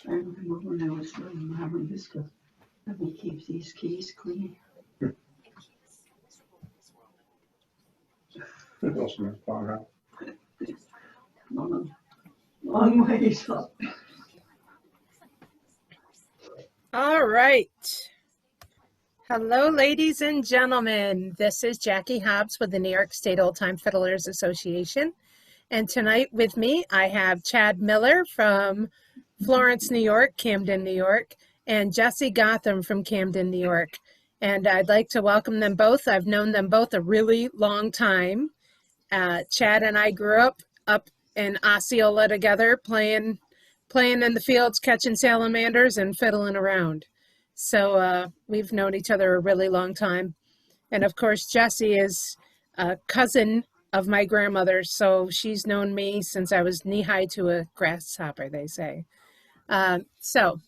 I remember when I was little, Mama used to let me keep these keys clean. Long ways up. All right. Hello, ladies and gentlemen. This is Jackie Hobbs with the New York State Old Time Fiddlers Association. And tonight with me, I have Chad Miller from Florence, New York, Camden, New York, and Jesse Gotham from Camden, New York. And I'd like to welcome them both. I've known them both a really long time. Chad and I grew up in Osceola together, playing in the fields, catching salamanders and fiddling around. So we've known each other a really long time. And of course, Jessie is a cousin of my grandmother, so she's known me since I was knee-high to a grasshopper, they say. So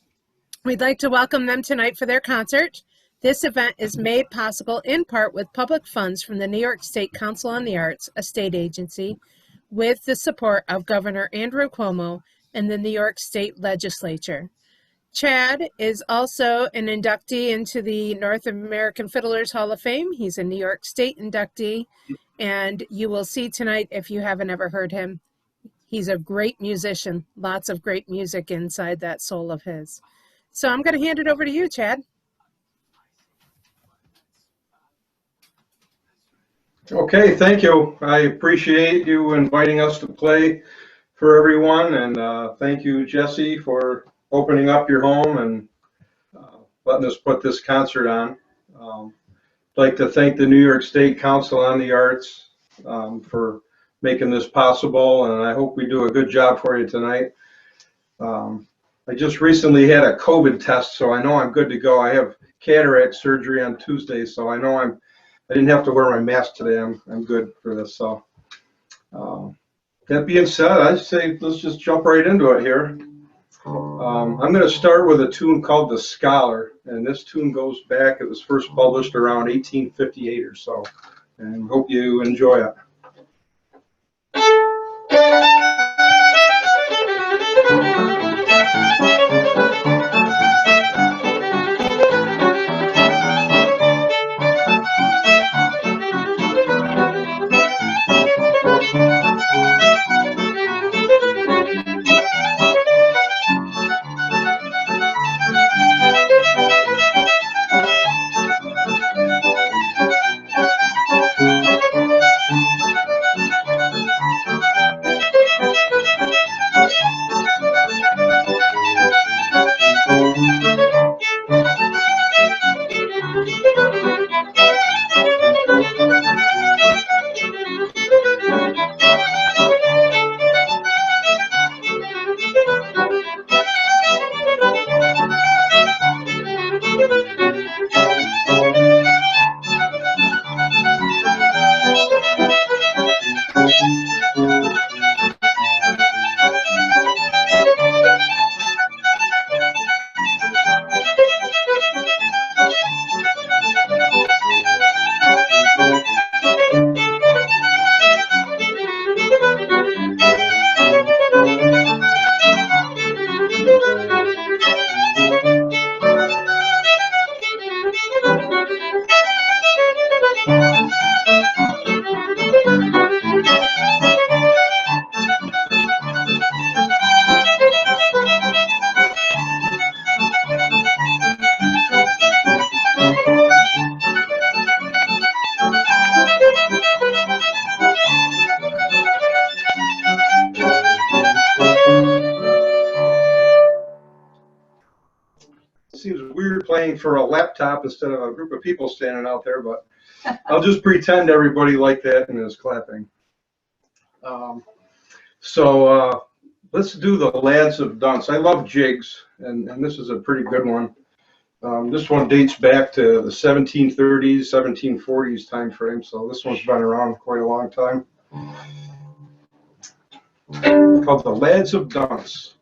we'd like to welcome them tonight for their concert. This event is made possible in part with public funds from the New York State Council on the Arts, a state agency, with the support of Governor Andrew Cuomo and the New York State Legislature. Chad is also an inductee into the North American Fiddlers Hall of Fame. He's a New York State inductee, and you will see tonight, if you haven't ever heard him, he's a great musician, lots of great music inside that soul of his. So I'm going to hand it over to you, Chad. Okay, thank you. I appreciate you inviting us to play for everyone, and thank you, Jesse, for opening up your home and letting us put this concert on. I'd like to thank the New York State Council on the Arts for making this possible, and I hope we do a good job for you tonight. I just recently had a COVID test, so I know I'm good to go. I have cataract surgery on Tuesday, so I know I didn't have to wear my mask today. I'm good for this. So that being said, I'd say let's just jump right into it here. I'm going to start with a tune called The Scholar, and this tune goes back, it was first published around 1858 or so, and hope you enjoy it. Seems weird playing for a laptop instead of a group of people standing out there, but I'll just pretend everybody liked that and is clapping. So let's do the Lads of Dunce. I love jigs, and this is a pretty good one. This one dates back to the 1730s, 1740s time frame, so this one's been around quite a long time. It's called the Lads of Dunce.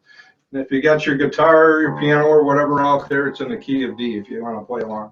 And if you got your guitar, your piano, or whatever out there, it's in the key of D if you want to play along.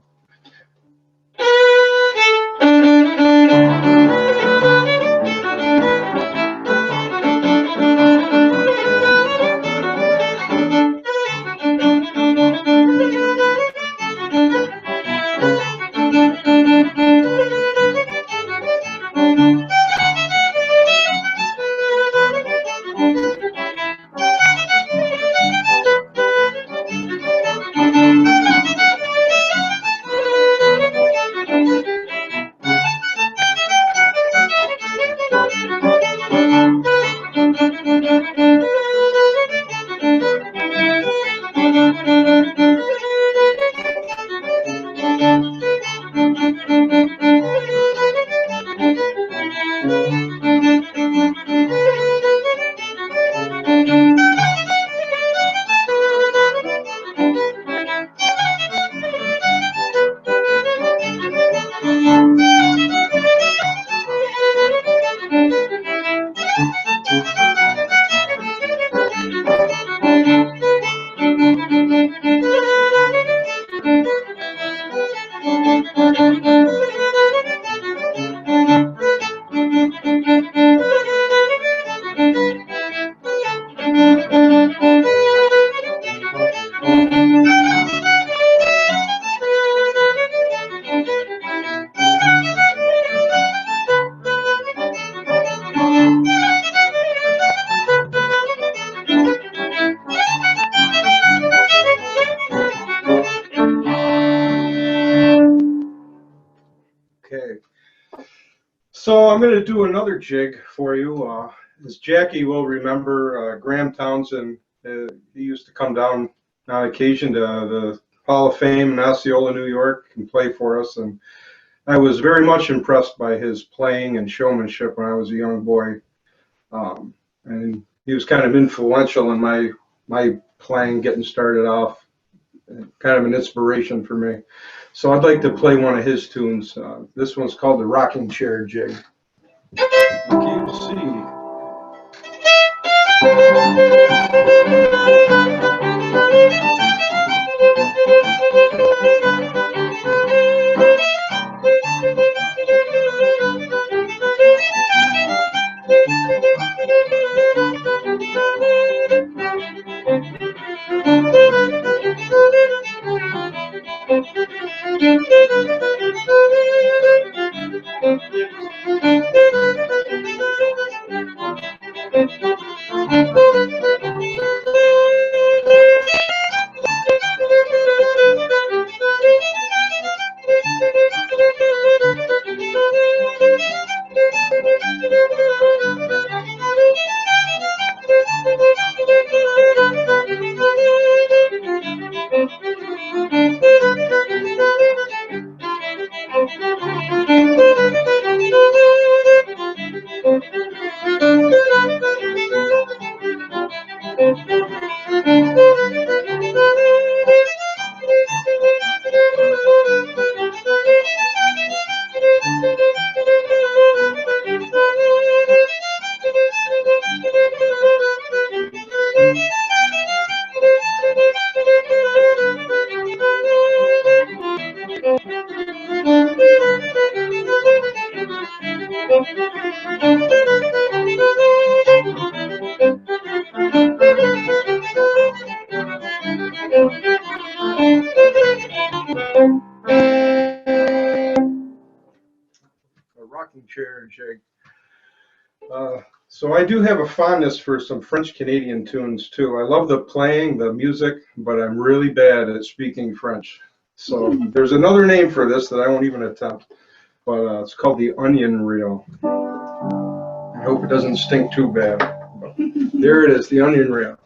So I'm going to do another jig for you. As Jackie will remember, Graham Townsend, he used to come down on occasion to the Hall of Fame in Osceola, New York, and play for us. And I was very much impressed by his playing and showmanship when I was a young boy. And he was kind of influential in my playing, getting started off, kind of an inspiration for me. So I'd like to play one of his tunes. This one's called the Rocking Chair Jig. Can you see? Rocking chair jig. So I do have a fondness for some French Canadian tunes too. I love the playing, the music, but I'm really bad at speaking French. So there's another name for this that I won't even attempt, but it's called the onion reel. I hope it doesn't stink too bad. But there it is, the onion reel.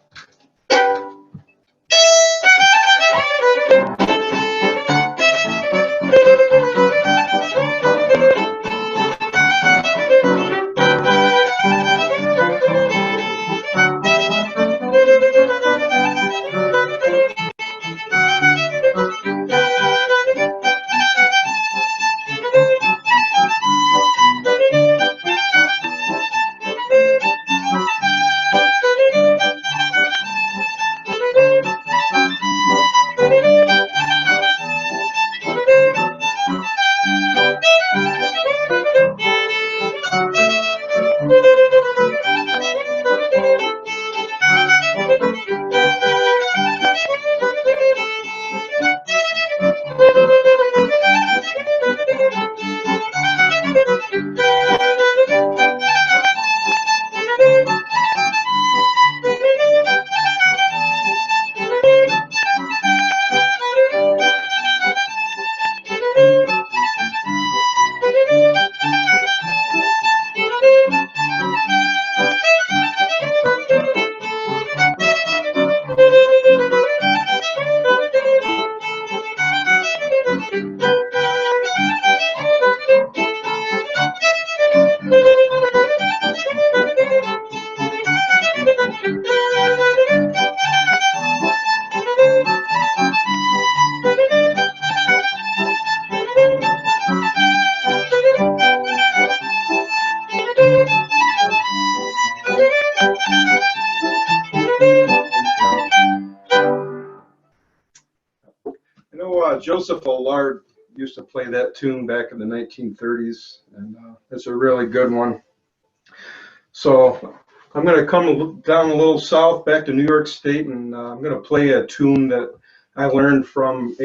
Joseph Allard used to play that tune back in the 1930s, and it's a really good one. So I'm going to come down a little south back to New York State, and I'm going to play a tune that I learned from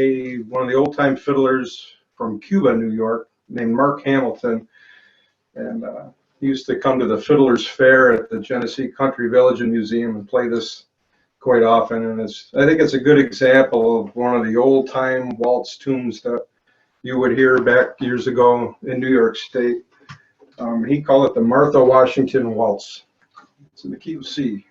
one of the old-time fiddlers from Cuba, New York, named Mark Hamilton. And he used to come to the Fiddlers Fair at the Genesee Country Village and Museum and play this quite often. And I think it's a good example of one of the old-time waltz tunes that you would hear back years ago in New York State. He called it the Martha Washington Waltz. It's in the key of C.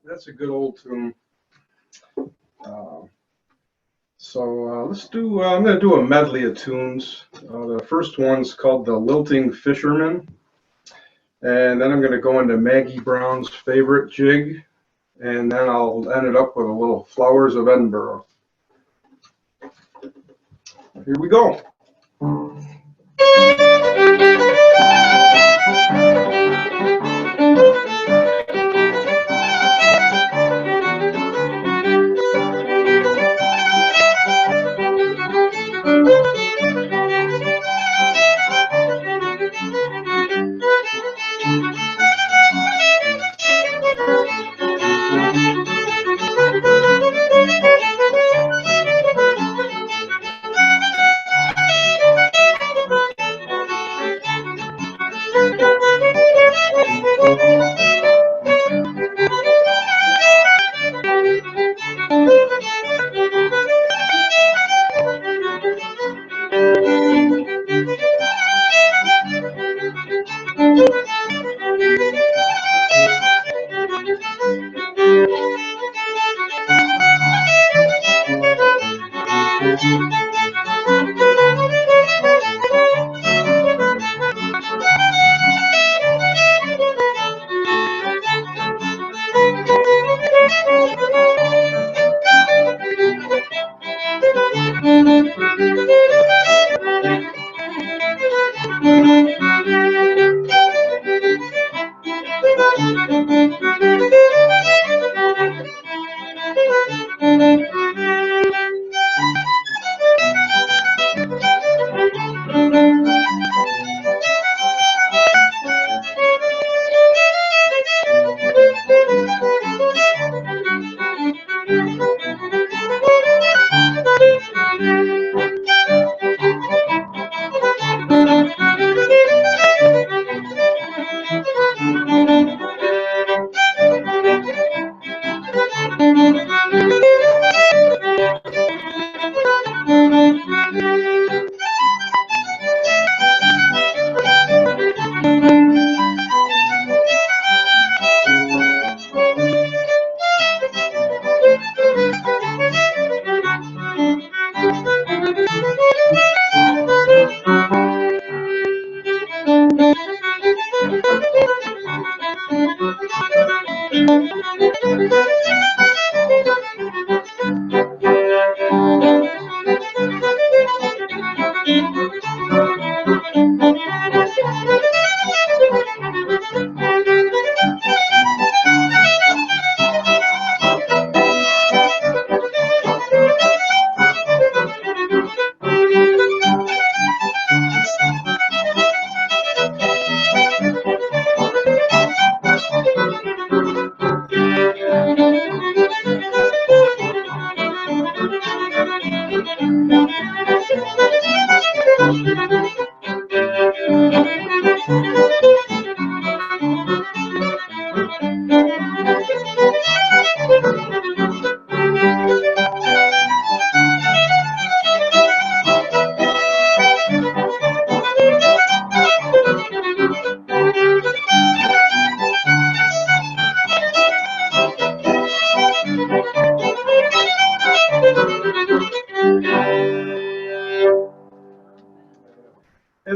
That's a good old tune. Let's do, I'm going to do a medley of tunes. The first one's called The Lilting Fisherman. And then I'm going to go into Maggie Brown's favorite jig. And then I'll end it up with a little Flowers of Edinburgh. Here we go.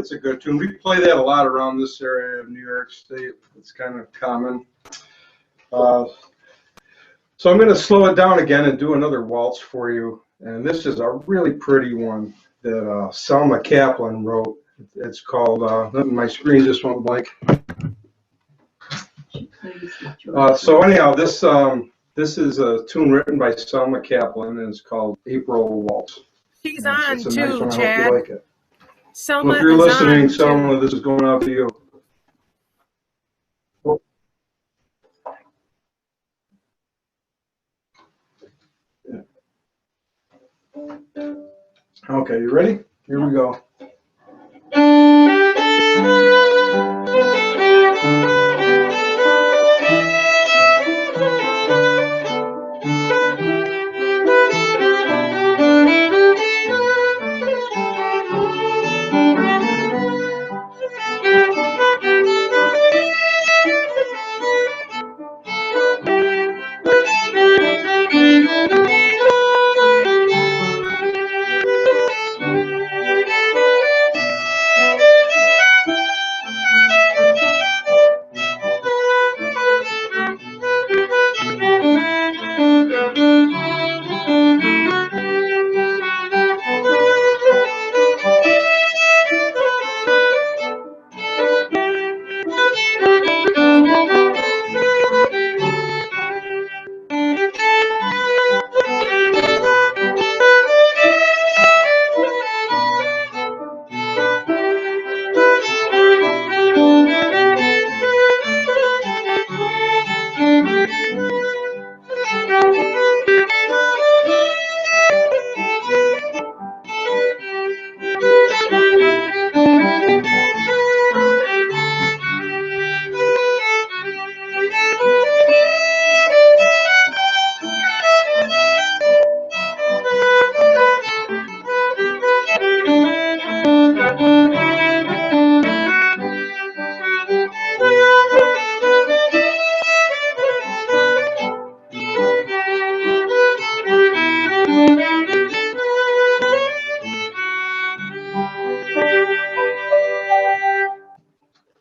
it's a good tune. We play that a lot around this area of New York State. It's kind of common. So I'm going to slow it down again and do another waltz for you. And this is a really pretty one that Selma Kaplan wrote. It's called, my screen just went blank. So anyhow, this is a tune written by Selma Kaplan, and it's called April Waltz. She's And on it's a too, nice one. I hope Chad. you like it. Selma Well, if you're is listening, on Selma, too. this is going out to you. Okay, you ready? Here we go.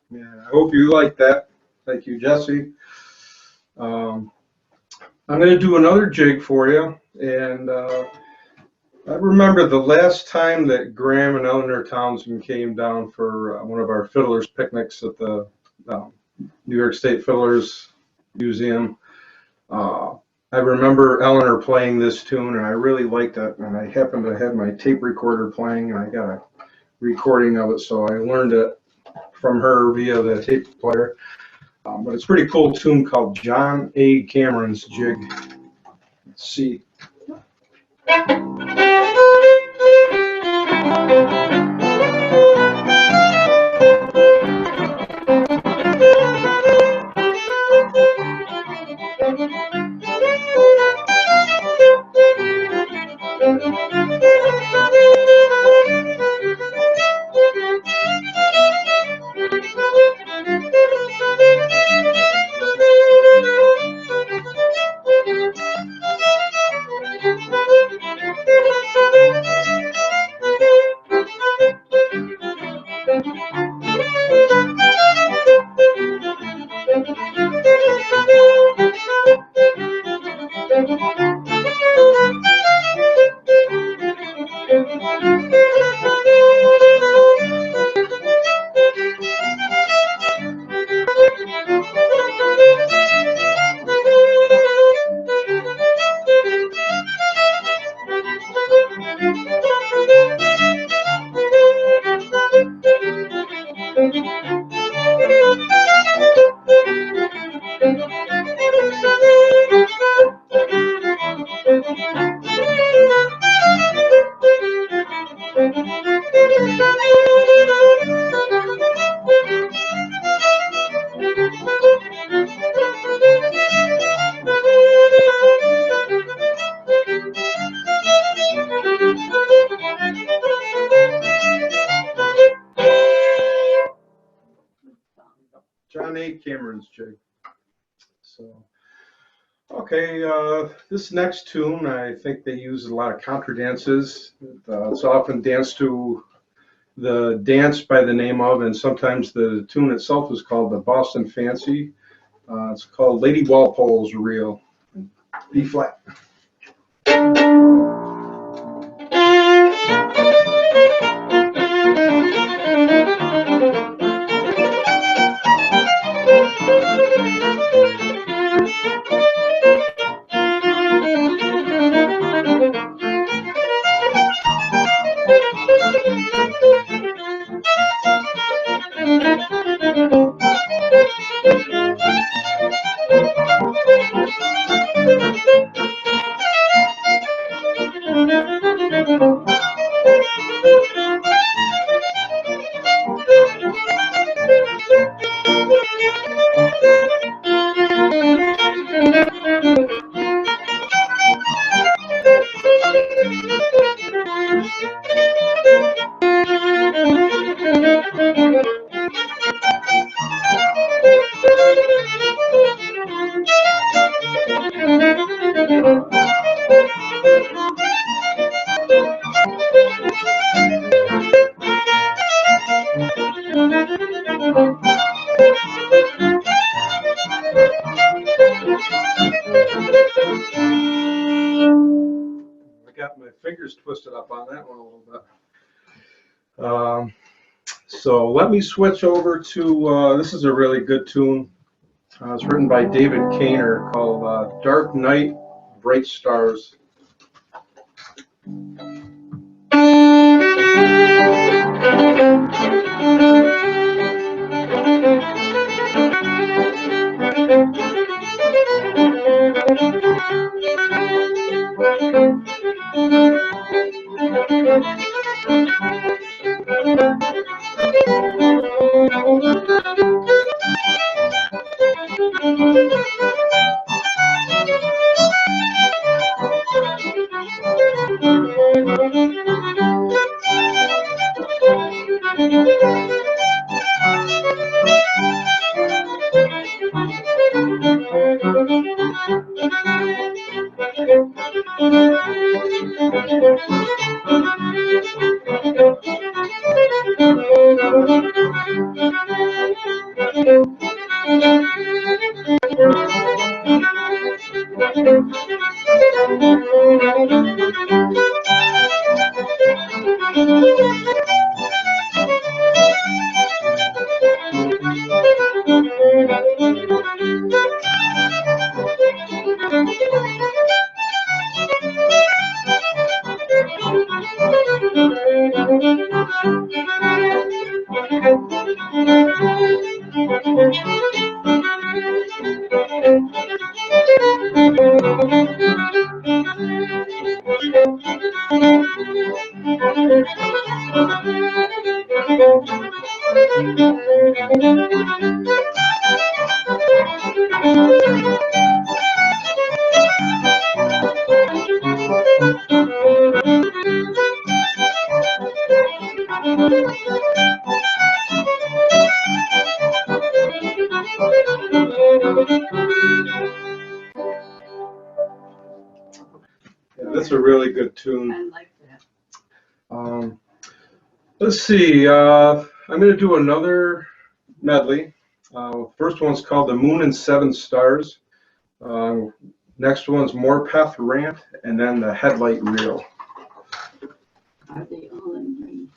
Yeah, I hope you like that. Thank you, Jesse. I'm going to do another jig for you, and I remember the last time that Graham and Eleanor Townsend came down for one of our Fiddlers picnics at the New York State Fiddlers Museum. I remember Eleanor playing this tune, and I really liked it, and I happened to have my tape recorder playing, and I got a recording of it, so I learned it from her via the tape player. But it's a pretty cool tune called John A. Cameron's Jig. Let's see. John A. Cameron's Jig. So, okay, this next tune, I think they use a lot of contra dances. It's often danced to the dance by the name of, and sometimes the tune itself is called the Boston Fancy. It's called Lady Walpole's Reel, B flat. Got my fingers twisted up on that one a little bit. So let me switch over to, this is a really good tune. It's written by David Kaner called Dark Night, Bright Stars. Yeah, that's a really good tune. I like that. Let's see, I'm going to do another medley. First one's called The Moon and Seven Stars. Next one's Morpeth Rant, and then the Headlight Reel. Are they all in green?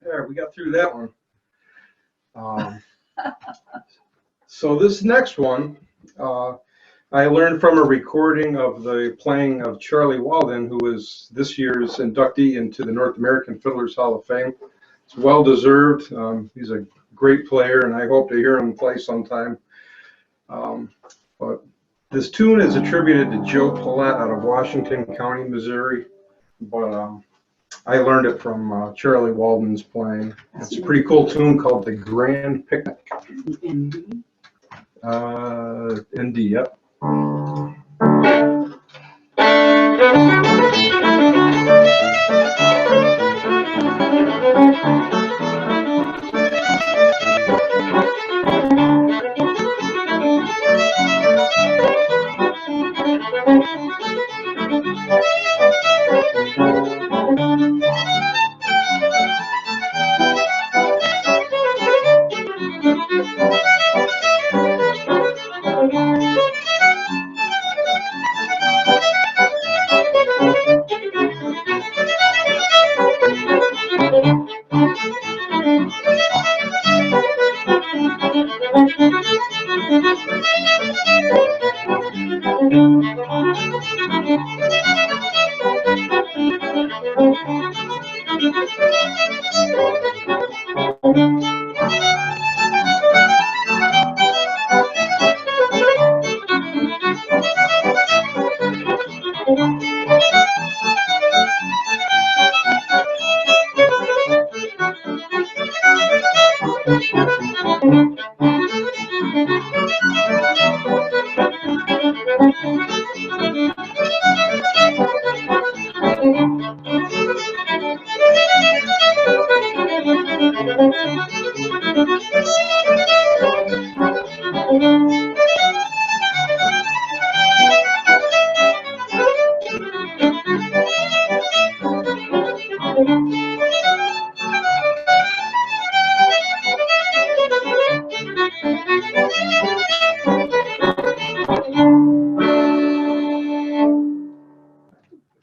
There, we got through that one. So this next one, I learned from a recording of the playing of Charlie Walden, who is this year's inductee into the North American Fiddlers Hall of Fame. It's well deserved. He's a great player, and I hope to hear him play sometime. But this tune is attributed to Joe Paulette out of Washington County, Missouri. But I learned it from Charlie Walden's playing. It's a pretty cool tune called The Grand Picnic. ND. ND, yep.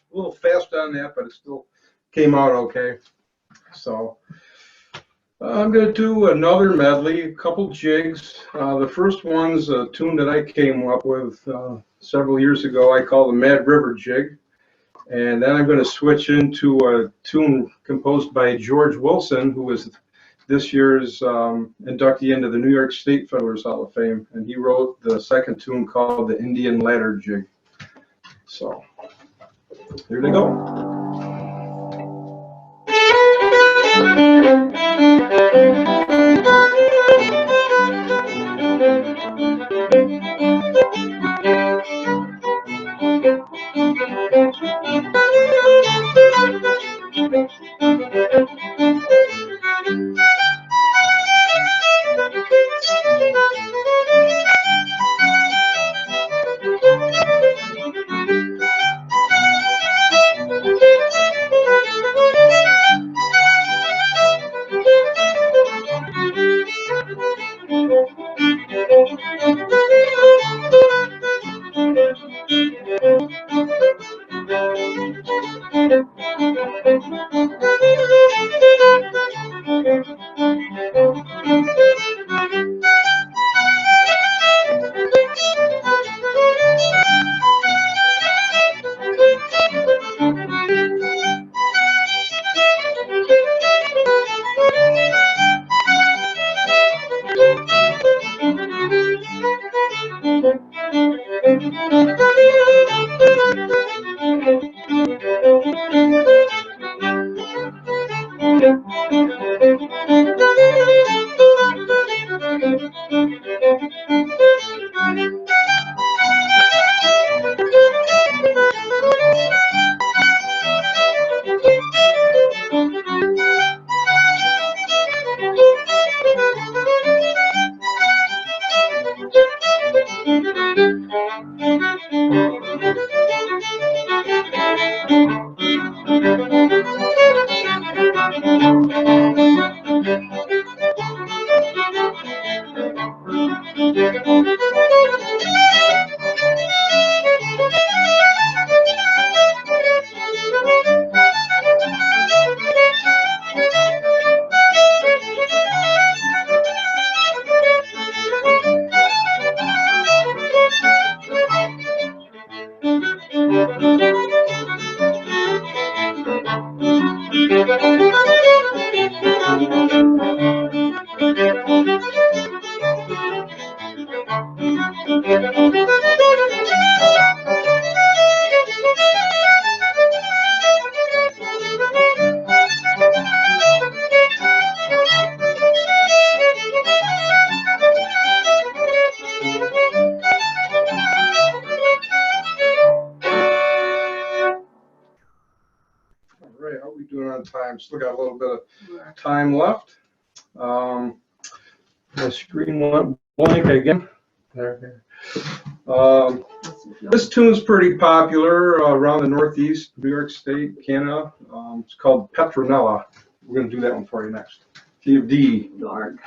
A little fast on that, but it still came out okay. So I'm going to do another medley, a couple jigs. The first one's a tune that I came up with several years ago. I call the Mad River Jig. And then I'm going to switch into a tune composed by George Wilson, who was this year's inductee into the New York State Fiddlers Hall of Fame. And he wrote the second tune called the Indian Ladder Jig. So here they go. All right, how are we doing on time? Still got a little bit of time left. My screen went blank again. There. This tune's pretty popular around the Northeast, New York State, Canada. It's called Petronella. We're going to do that one for you next. Key of D. Dark.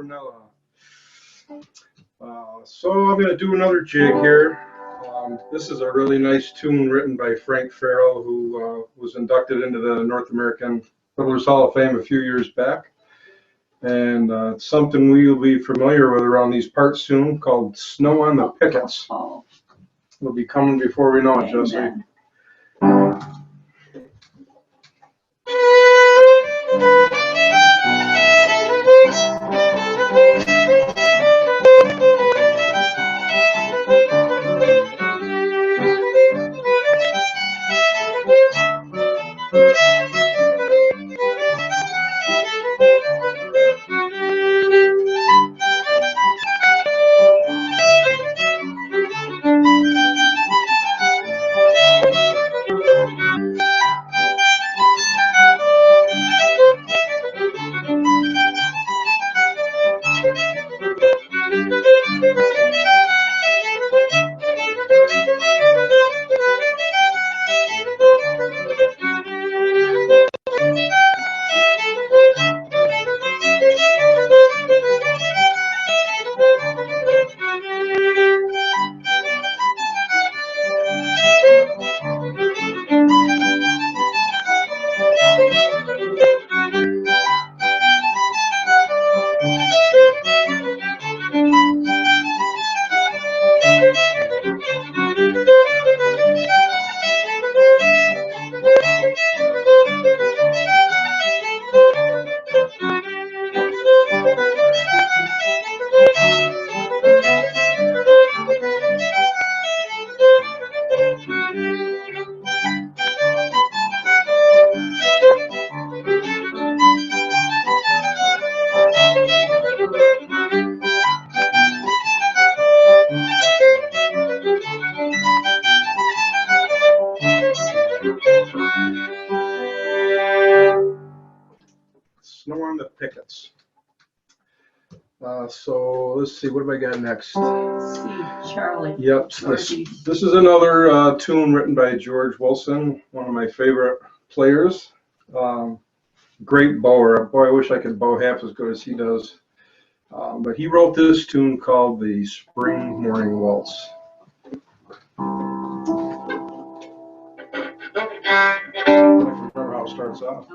Prunella. So I'm going to do another jig here. This is a really nice tune written by Frank Farrell, who was inducted into the North American Fiddlers Hall of Fame a few years back. And it's something we'll be familiar with around these parts soon, called Snow on the Pickets. Oh, It'll be coming before we know it, Jesse. amen. Snow on the Pickets. So let's see, what have I got next? See, Charlie. Yep, this is another tune written by George Wilson, one of my favorite players. Great bower. Boy, I wish I could bow half as good as he does. But he wrote this tune called the Spring Morning Waltz. I don't remember how it starts off.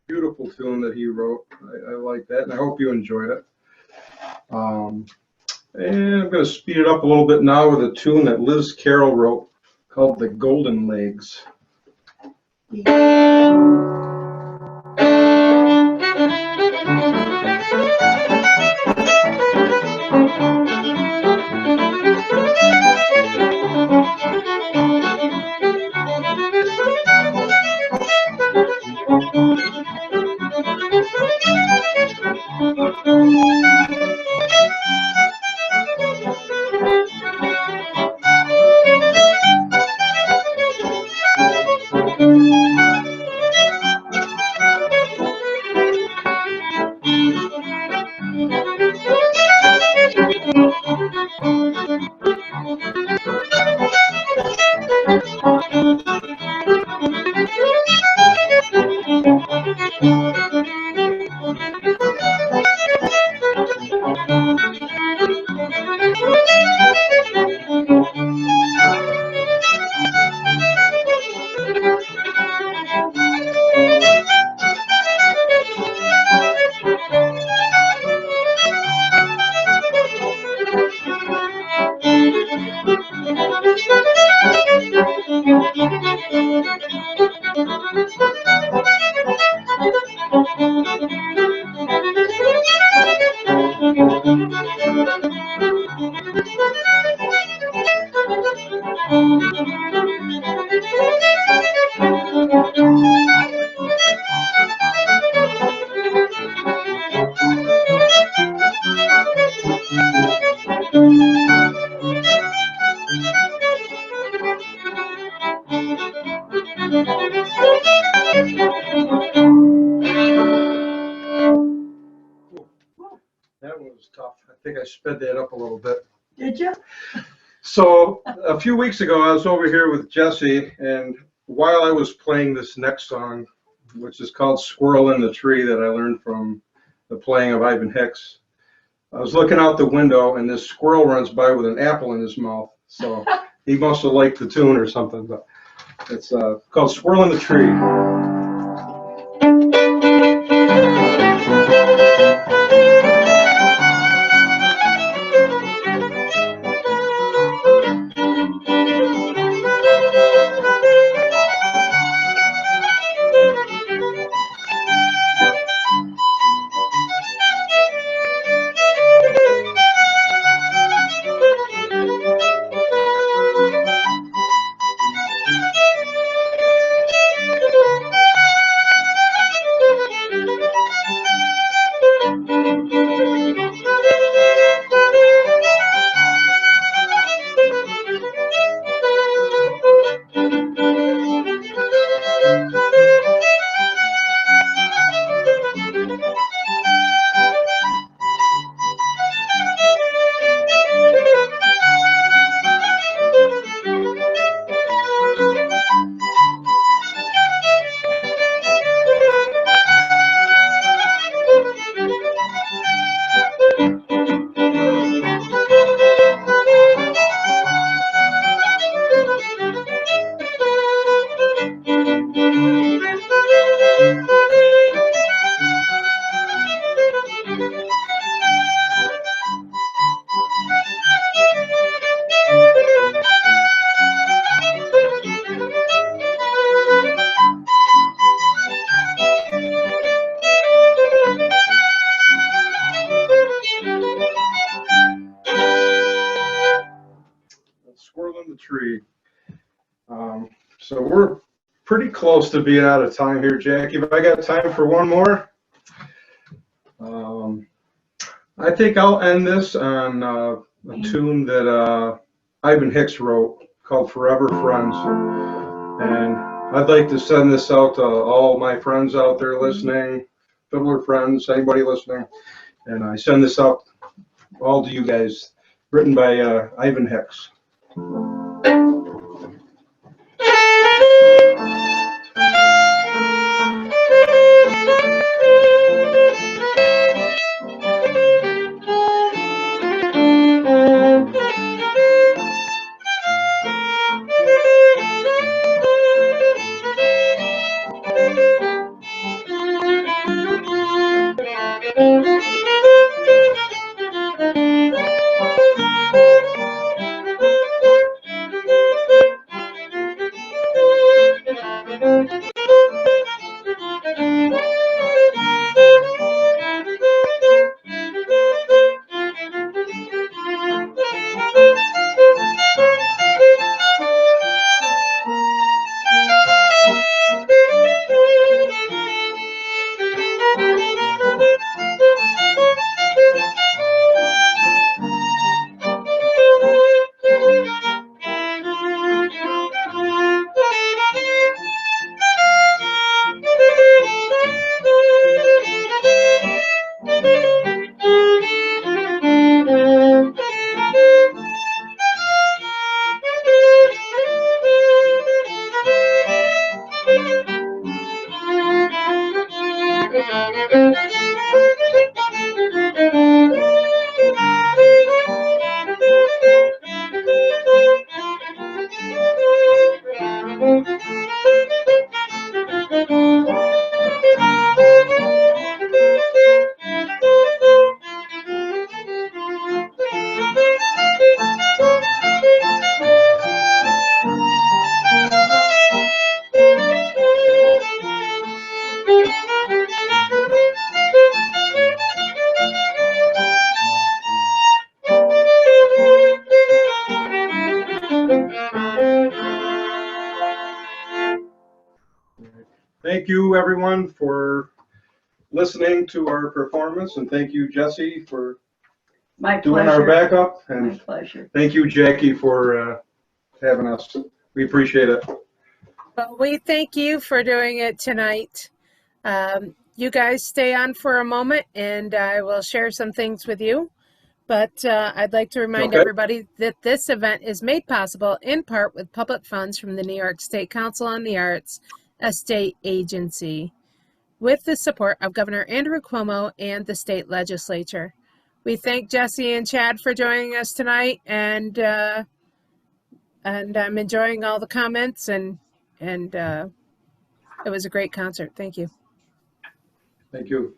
Beautiful tune that he wrote. I like that, and I hope you enjoyed it. And I'm going to speed it up a little bit now with a tune that Liz Carroll wrote called The Golden Legs. That one was tough. I think I sped that up a little bit. Did you? So a few weeks ago, I was over here with Jesse, and while I was playing this next song, which is called Squirrel in the Tree, that I learned from the playing of Ivan Hicks, I was looking out the window, and this squirrel runs by with an apple in his mouth. So he must have liked the tune or something. But it's called Squirrel in the Tree. Squirrel in the Tree. So we're pretty close to being out of time here, Jackie. But I got time for one more. I think I'll end this on a tune that Ivan Hicks wrote called Forever Friends. And I'd like to send this out to all my friends out there listening, fiddler friends, anybody listening. And I send this out all to you guys, written by Ivan Hicks. Thank you, everyone, for listening to our performance, and thank you, Jesse, for My doing our pleasure. backup, My and pleasure. thank you, Jackie, for having us. We appreciate it. Well, we thank you for doing it tonight. you guys stay on for a moment and I will share some things with you. But I'd like to remind Okay. everybody that this event is made possible in part with public funds from the New York State Council on the Arts, a state agency, with the support of Governor Andrew Cuomo and the state legislature. We thank Jesse and Chad for joining us tonight, and I'm enjoying all the comments, and it was a great concert. Thank you. Thank you.